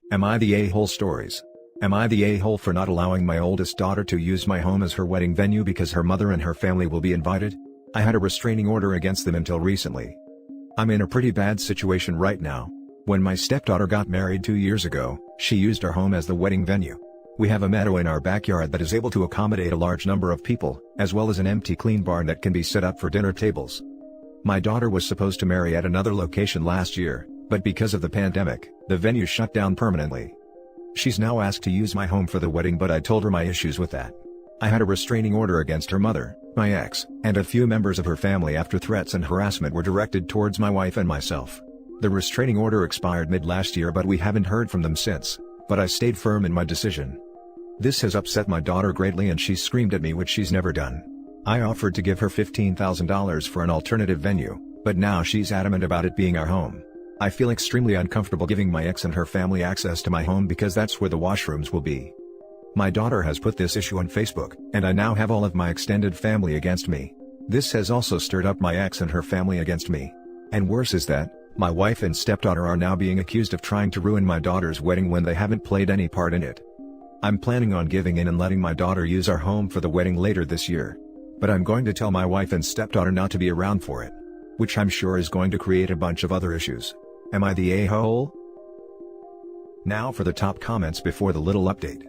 Am I the a-hole stories? Am I the a-hole for not allowing my oldest daughter to use my home as her wedding venue because her mother and her family will be invited? I had a restraining order against them until recently. I'm in a pretty bad situation right now. When my stepdaughter got married 2 years ago, she used our home as the wedding venue. We have a meadow in our backyard that is able to accommodate a large number of people, as well as an empty clean barn that can be set up for dinner tables. My daughter was supposed to marry at another location last year, but because of the pandemic, the venue shut down permanently. She's now asked to use my home for the wedding, but I told her my issues with that. I had a restraining order against her mother, my ex, and a few members of her family after threats and harassment were directed towards my wife and myself. The restraining order expired mid-last year, but we haven't heard from them since, but I stayed firm in my decision. This has upset my daughter greatly and she's screamed at me, which she's never done. I offered to give her $15,000 for an alternative venue, but now she's adamant about it being our home. I feel extremely uncomfortable giving my ex and her family access to my home because that's where the washrooms will be. My daughter has put this issue on Facebook, and I now have all of my extended family against me. This has also stirred up my ex and her family against me. And worse is that, my wife and stepdaughter are now being accused of trying to ruin my daughter's wedding when they haven't played any part in it. I'm planning on giving in and letting my daughter use our home for the wedding later this year. But I'm going to tell my wife and stepdaughter not to be around for it. Which I'm sure is going to create a bunch of other issues. Am I the a-hole? Now for the top comments before the little update.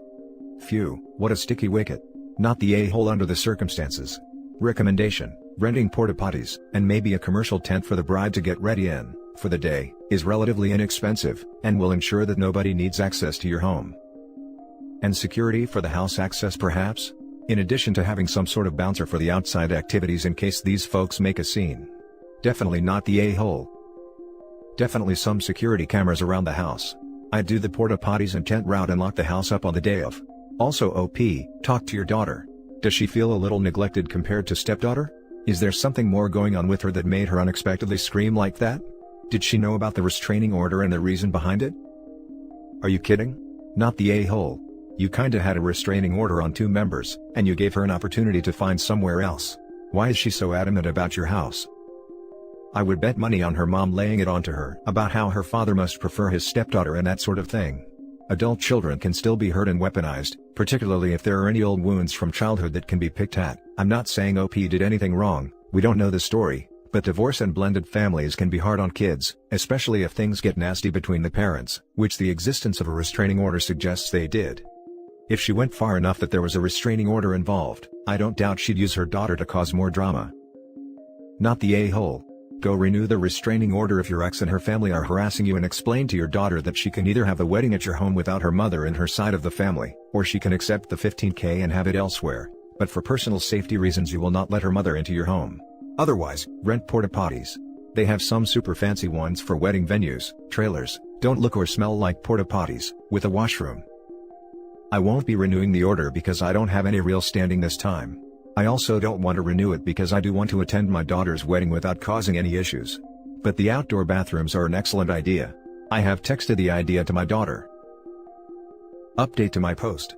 Phew, what a sticky wicket. Not the a-hole under the circumstances. Recommendation: renting porta potties, and maybe a commercial tent for the bride to get ready in, for the day, is relatively inexpensive, and will ensure that nobody needs access to your home. And security for the house access perhaps? In addition to having some sort of bouncer for the outside activities in case these folks make a scene. Definitely not the a-hole. Definitely some security cameras around the house. I'd do the porta potties and tent route and lock the house up on the day of. Also OP, talk to your daughter. Does she feel a little neglected compared to stepdaughter? Is there something more going on with her that made her unexpectedly scream like that? Did she know about the restraining order and the reason behind it? Are you kidding? Not the a-hole. You kinda had a restraining order on 2 members, and you gave her an opportunity to find somewhere else. Why is she so adamant about your house? I would bet money on her mom laying it onto her about how her father must prefer his stepdaughter and that sort of thing. Adult children can still be hurt and weaponized, particularly if there are any old wounds from childhood that can be picked at. I'm not saying OP did anything wrong, we don't know the story, but divorce and blended families can be hard on kids, especially if things get nasty between the parents, which the existence of a restraining order suggests they did. If she went far enough that there was a restraining order involved, I don't doubt she'd use her daughter to cause more drama. Not the a-hole. Go renew the restraining order if your ex and her family are harassing you, and explain to your daughter that she can either have the wedding at your home without her mother and her side of the family, or she can accept the $15K and have it elsewhere, but for personal safety reasons you will not let her mother into your home. Otherwise, rent porta potties. They have some super fancy ones for wedding venues. Trailers don't look or smell like porta potties, with a washroom. I won't be renewing the order because I don't have any real standing this time. I also don't want to renew it because I do want to attend my daughter's wedding without causing any issues. But the outdoor bathrooms are an excellent idea. I have texted the idea to my daughter. Update to my post.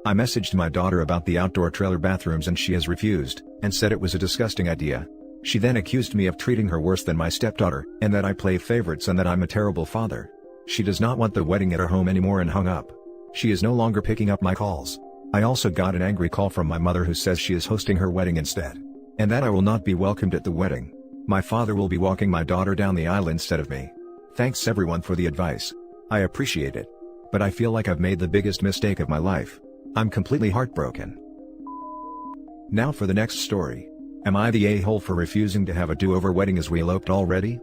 I messaged my daughter about the outdoor trailer bathrooms and she has refused, and said it was a disgusting idea. She then accused me of treating her worse than my stepdaughter, and that I play favorites and that I'm a terrible father. She does not want the wedding at her home anymore and hung up. She is no longer picking up my calls. I also got an angry call from my mother who says she is hosting her wedding instead. And that I will not be welcomed at the wedding. My father will be walking my daughter down the aisle instead of me. Thanks everyone for the advice. I appreciate it. But I feel like I've made the biggest mistake of my life. I'm completely heartbroken. Now for the next story. Am I the a-hole for refusing to have a do-over wedding as we eloped already?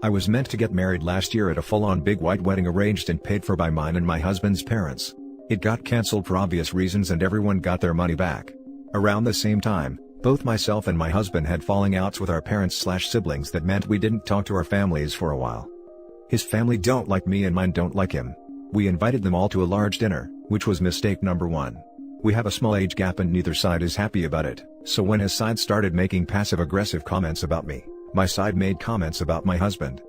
I was meant to get married last year at a full-on big white wedding arranged and paid for by mine and my husband's parents. It got cancelled for obvious reasons and everyone got their money back. Around the same time, both myself and my husband had falling outs with our parents/siblings that meant we didn't talk to our families for a while. His family don't like me and mine don't like him. We invited them all to a large dinner, which was mistake number 1. We have a small age gap and neither side is happy about it, so when his side started making passive-aggressive comments about me, my side made comments about my husband.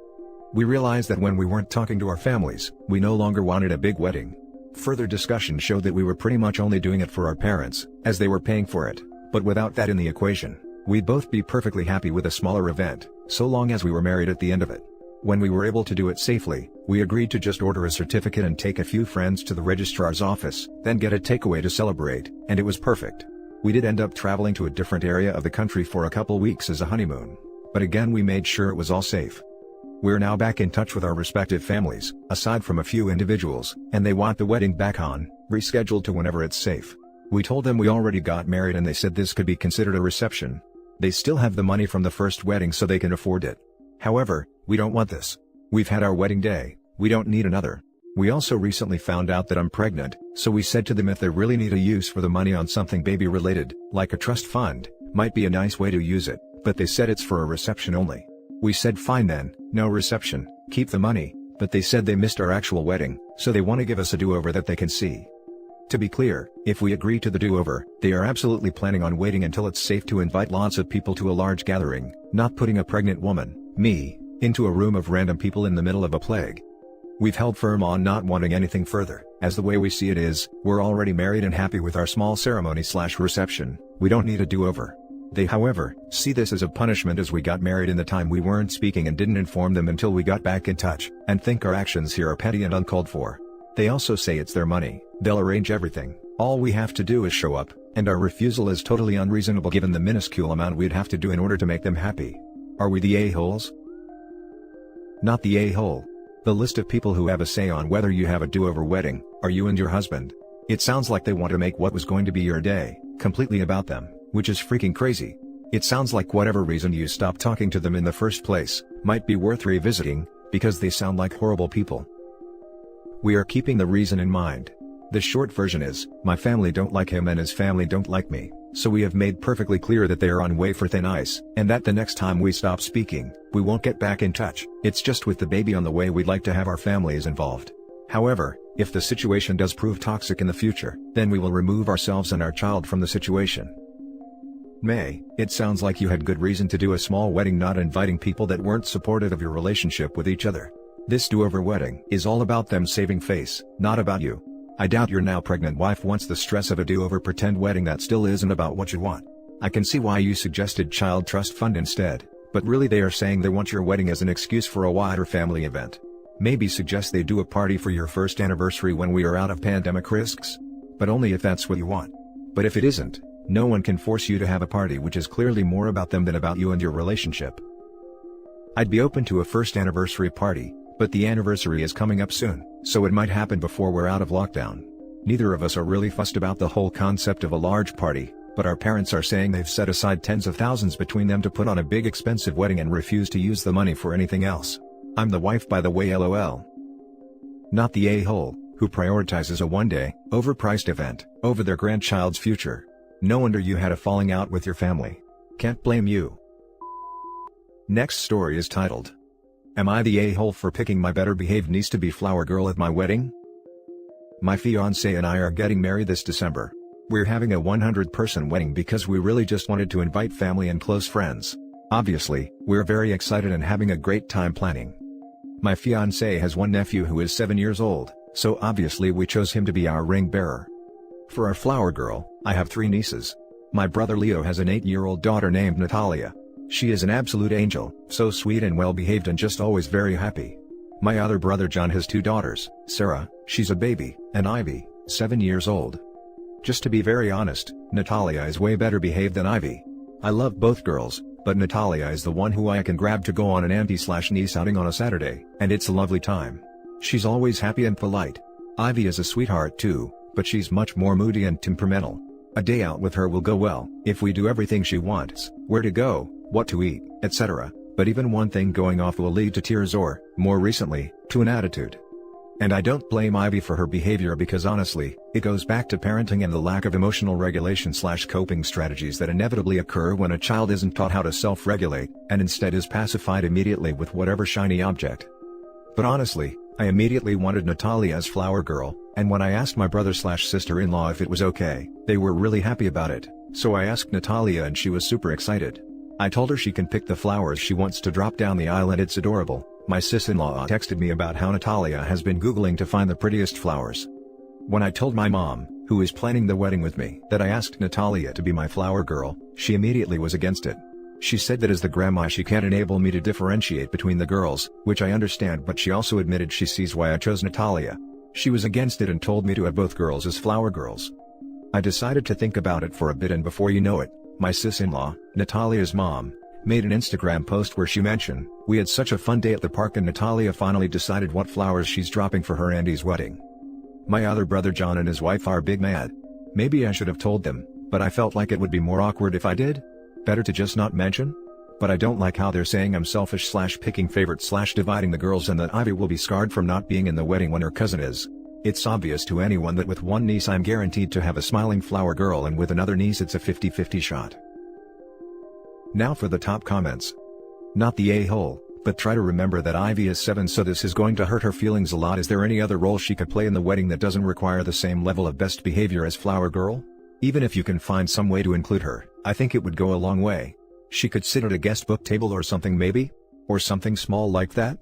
We realized that when we weren't talking to our families, we no longer wanted a big wedding. Further discussion showed that we were pretty much only doing it for our parents, as they were paying for it, but without that in the equation, we'd both be perfectly happy with a smaller event, so long as we were married at the end of it. When we were able to do it safely, we agreed to just order a certificate and take a few friends to the registrar's office, then get a takeaway to celebrate, and it was perfect. We did end up traveling to a different area of the country for a couple weeks as a honeymoon. But again, we made sure it was all safe. We're now back in touch with our respective families, aside from a few individuals, and they want the wedding back on, rescheduled to whenever it's safe. We told them we already got married and they said this could be considered a reception. They still have the money from the first wedding so they can afford it. However, we don't want this. We've had our wedding day, we don't need another. We also recently found out that I'm pregnant, so we said to them if they really need a use for the money on something baby related, like a trust fund, might be a nice way to use it, but they said it's for a reception only. We said fine then, no reception, keep the money, but they said they missed our actual wedding, so they want to give us a do-over that they can see. To be clear, if we agree to the do-over, they are absolutely planning on waiting until it's safe to invite lots of people to a large gathering, not putting a pregnant woman, me, into a room of random people in the middle of a plague. We've held firm on not wanting anything further, as the way we see it is, we're already married and happy with our small ceremony/reception, we don't need a do-over. They however, see this as a punishment as we got married in the time we weren't speaking and didn't inform them until we got back in touch, and think our actions here are petty and uncalled for. They also say it's their money, they'll arrange everything, all we have to do is show up, and our refusal is totally unreasonable given the minuscule amount we'd have to do in order to make them happy. Are we the a-holes? Not the a-hole. The list of people who have a say on whether you have a do-over wedding, are you and your husband. It sounds like they want to make what was going to be your day, completely about them, which is freaking crazy. It sounds like whatever reason you stopped talking to them in the first place, might be worth revisiting, because they sound like horrible people. We are keeping the reason in mind. The short version is, my family don't like him and his family don't like me, so we have made perfectly clear that they are on wafer thin ice, and that the next time we stop speaking, we won't get back in touch. It's just with the baby on the way we'd like to have our families involved. However, if the situation does prove toxic in the future, then we will remove ourselves and our child from the situation. May, it sounds like you had good reason to do a small wedding not inviting people that weren't supportive of your relationship with each other. This do-over wedding is all about them saving face, not about you. I doubt your now pregnant wife wants the stress of a do-over pretend wedding that still isn't about what you want. I can see why you suggested child trust fund instead, but really they are saying they want your wedding as an excuse for a wider family event. Maybe suggest they do a party for your first anniversary when we are out of pandemic risks. But only if that's what you want. But if it isn't, no one can force you to have a party which is clearly more about them than about you and your relationship. I'd be open to a first anniversary party, but the anniversary is coming up soon, so it might happen before we're out of lockdown. Neither of us are really fussed about the whole concept of a large party, but our parents are saying they've set aside tens of thousands between them to put on a big expensive wedding and refuse to use the money for anything else. I'm the wife by the way, lol. Not the a-hole, who prioritizes a one-day, overpriced event, over their grandchild's future. No wonder you had a falling out with your family. Can't blame you. Next story is titled, Am I the a-hole for picking my better behaved niece to be flower girl at my wedding? My fiancé and I are getting married this December. We're having a 100-person wedding because we really just wanted to invite family and close friends. Obviously, we're very excited and having a great time planning. My fiancé has one nephew who is 7 years old, so obviously we chose him to be our ring bearer. For our flower girl, I have 3 nieces. My brother Leo has an 8-year-old daughter named Natalia. She is an absolute angel, so sweet and well behaved and just always very happy. My other brother John has 2 daughters, Sarah, she's a baby, and Ivy, 7 years old. Just to be very honest, Natalia is way better behaved than Ivy. I love both girls, but Natalia is the one who I can grab to go on an auntie/niece outing on a Saturday, and it's a lovely time. She's always happy and polite. Ivy is a sweetheart too, but she's much more moody and temperamental. A day out with her will go well, if we do everything she wants, where to go, what to eat, etc., but even one thing going off will lead to tears or, more recently, to an attitude. And I don't blame Ivy for her behavior because honestly, it goes back to parenting and the lack of emotional regulation/coping strategies that inevitably occur when a child isn't taught how to self-regulate, and instead is pacified immediately with whatever shiny object. But honestly, I immediately wanted Natalia as flower girl, and when I asked my brother/sister-in-law if it was okay, they were really happy about it, so I asked Natalia and she was super excited. I told her she can pick the flowers she wants to drop down the aisle and it's adorable. My sis-in-law texted me about how Natalia has been Googling to find the prettiest flowers. When I told my mom, who is planning the wedding with me, that I asked Natalia to be my flower girl, she immediately was against it. She said that as the grandma she can't enable me to differentiate between the girls, which I understand, but she also admitted she sees why I chose Natalia. She was against it and told me to have both girls as flower girls. I decided to think about it for a bit, and before you know it, my sis-in-law, Natalia's mom, made an Instagram post where she mentioned, "We had such a fun day at the park and Natalia finally decided what flowers she's dropping for her Andy's wedding." My other brother John and his wife are big mad. Maybe I should have told them, but I felt like it would be more awkward if I did. Better to just not mention? But I don't like how they're saying I'm selfish / picking favorites / dividing the girls, and that Ivy will be scarred from not being in the wedding when her cousin is. It's obvious to anyone that with one niece I'm guaranteed to have a smiling flower girl, and with another niece it's a 50-50 shot. Now for the top comments. Not the a-hole, but try to remember that Ivy is 7, so this is going to hurt her feelings a lot. Is there any other role she could play in the wedding that doesn't require the same level of best behavior as flower girl? Even if you can find some way to include her, I think it would go a long way. She could sit at a guest book table or something maybe? Or something small like that?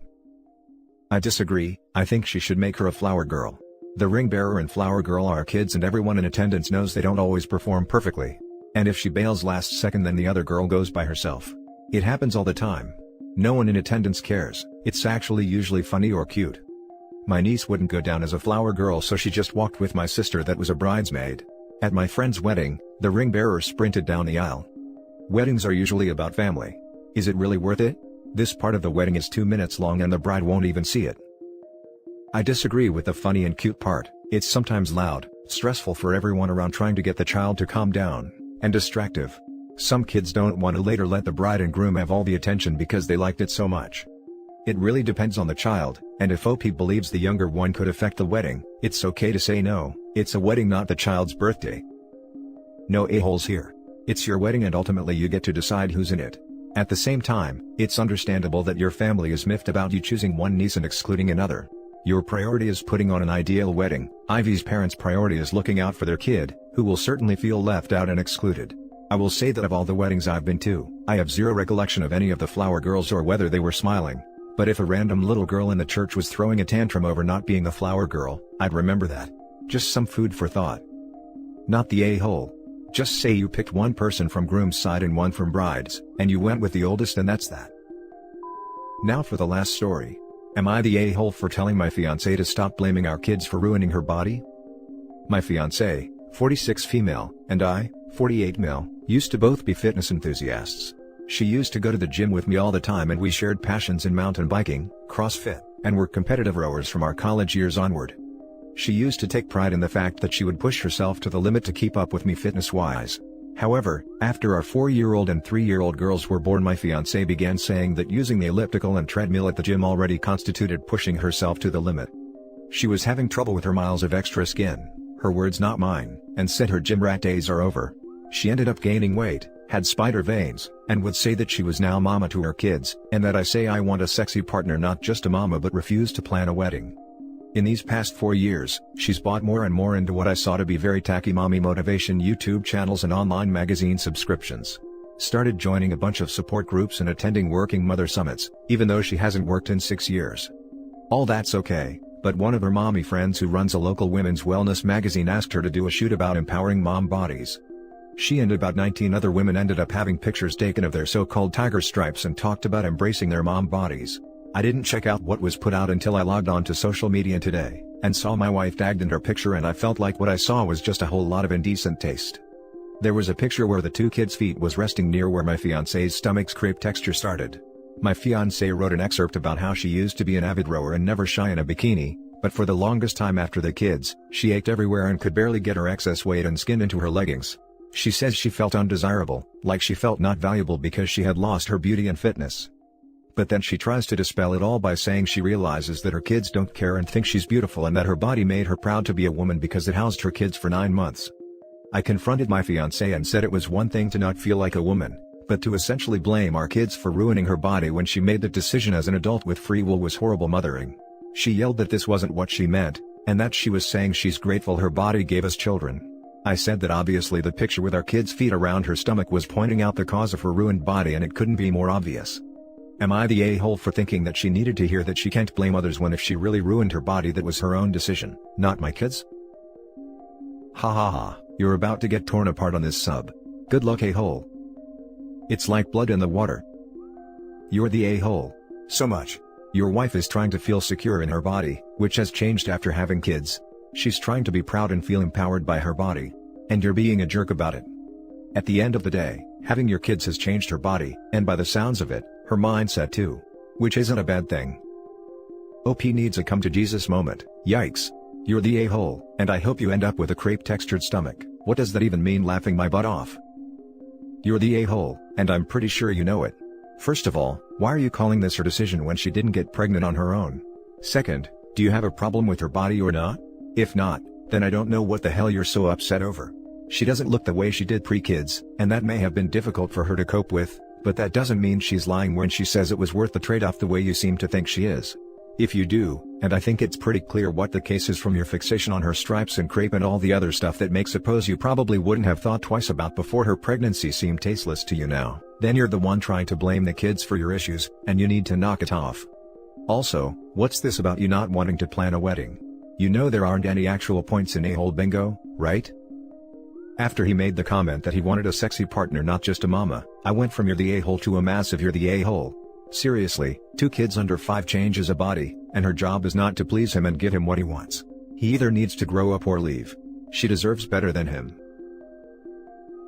I disagree. I think she should make her a flower girl. The ring bearer and flower girl are kids, and everyone in attendance knows they don't always perform perfectly. And if she bails last second, then the other girl goes by herself. It happens all the time. No one in attendance cares. It's actually usually funny or cute. My niece wouldn't go down as a flower girl, so she just walked with my sister that was a bridesmaid. At my friend's wedding, the ring bearer sprinted down the aisle. Weddings are usually about family. Is it really worth it? This part of the wedding is 2 minutes long and the bride won't even see it. I disagree with the funny and cute part. It's sometimes loud, stressful for everyone around trying to get the child to calm down, and distractive. Some kids don't want to later let the bride and groom have all the attention because they liked it so much. It really depends on the child, and if OP believes the younger one could affect the wedding, it's okay to say no. It's a wedding, not the child's birthday. No a-holes here. It's your wedding and ultimately you get to decide who's in it. At the same time, it's understandable that your family is miffed about you choosing one niece and excluding another. Your priority is putting on an ideal wedding. Ivy's parents' priority is looking out for their kid, who will certainly feel left out and excluded. I will say that of all the weddings I've been to, I have zero recollection of any of the flower girls or whether they were smiling. But if a random little girl in the church was throwing a tantrum over not being the flower girl, I'd remember that. Just some food for thought. Not the a-hole. Just say you picked one person from groom's side and one from bride's, and you went with the oldest, and that's that. Now for the last story. Am I the a-hole for telling my fiancée to stop blaming our kids for ruining her body? My fiancée, 46 female, and I, 48 male, used to both be fitness enthusiasts. She used to go to the gym with me all the time, and we shared passions in mountain biking, CrossFit, and were competitive rowers from our college years onward. She used to take pride in the fact that she would push herself to the limit to keep up with me fitness-wise. However, after our 4-year-old and 3-year-old girls were born, my fiancée began saying that using the elliptical and treadmill at the gym already constituted pushing herself to the limit. She was having trouble with her miles of extra skin, her words not mine, and said her gym rat days are over. She ended up gaining weight, had spider veins, and would say that she was now mama to her kids, and that I say I want a sexy partner, not just a mama, but refuse to plan a wedding. In these past 4 years, she's bought more and more into what I saw to be very tacky mommy motivation YouTube channels and online magazine subscriptions. Started joining a bunch of support groups and attending working mother summits, even though she hasn't worked in 6 years. All that's okay, but one of her mommy friends who runs a local women's wellness magazine asked her to do a shoot about empowering mom bodies. She and about 19 other women ended up having pictures taken of their so-called tiger stripes and talked about embracing their mom bodies. I didn't check out what was put out until I logged on to social media today, and saw my wife tagged in her picture, and I felt like what I saw was just a whole lot of indecent taste. There was a picture where the 2 kids' feet was resting near where my fiancé's stomach's crepe texture started. My fiancé wrote an excerpt about how she used to be an avid rower and never shy in a bikini, but for the longest time after the kids, she ached everywhere and could barely get her excess weight and skin into her leggings. She says she felt undesirable, like she felt not valuable because she had lost her beauty and fitness. But then she tries to dispel it all by saying she realizes that her kids don't care and think she's beautiful, and that her body made her proud to be a woman because it housed her kids for 9 months. I confronted my fiancé and said it was one thing to not feel like a woman, but to essentially blame our kids for ruining her body when she made the decision as an adult with free will was horrible mothering. She yelled that this wasn't what she meant, and that she was saying she's grateful her body gave us children. I said that obviously the picture with our kids' feet around her stomach was pointing out the cause of her ruined body, and it couldn't be more obvious. Am I the a-hole for thinking that she needed to hear that she can't blame others when if she really ruined her body that was her own decision, not my kids'? Ha ha ha, you're about to get torn apart on this sub. Good luck, a-hole. It's like blood in the water. You're the a-hole. So much. Your wife is trying to feel secure in her body, which has changed after having kids. She's trying to be proud and feel empowered by her body. And you're being a jerk about it. At the end of the day, having your kids has changed her body, and by the sounds of it, her mindset too. Which isn't a bad thing. OP needs a come to Jesus moment. Yikes. You're the a-hole, and I hope you end up with a crepe-textured stomach. What does that even mean, laughing my butt off? You're the a-hole, and I'm pretty sure you know it. First of all, why are you calling this her decision when she didn't get pregnant on her own? Second, do you have a problem with her body or not? If not, then I don't know what the hell you're so upset over. She doesn't look the way she did pre-kids, and that may have been difficult for her to cope with, but that doesn't mean she's lying when she says it was worth the trade-off the way you seem to think she is. If you do, and I think it's pretty clear what the case is from your fixation on her stripes and crepe and all the other stuff that makes suppose you probably wouldn't have thought twice about before her pregnancy seemed tasteless to you now, then you're the one trying to blame the kids for your issues, and you need to knock it off. Also, what's this about you not wanting to plan a wedding? You know there aren't any actual points in a-hole bingo, right? After he made the comment that he wanted a sexy partner, not just a mama, I went from you're the a-hole to a massive you're the a-hole. Seriously, 2 kids under 5 changes a body, and her job is not to please him and give him what he wants. He either needs to grow up or leave. She deserves better than him.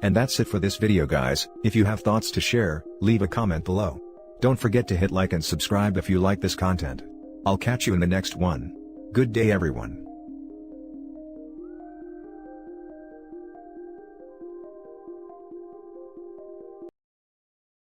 And that's it for this video, guys. If you have thoughts to share, leave a comment below. Don't forget to hit like and subscribe if you like this content. I'll catch you in the next one. Good day, everyone.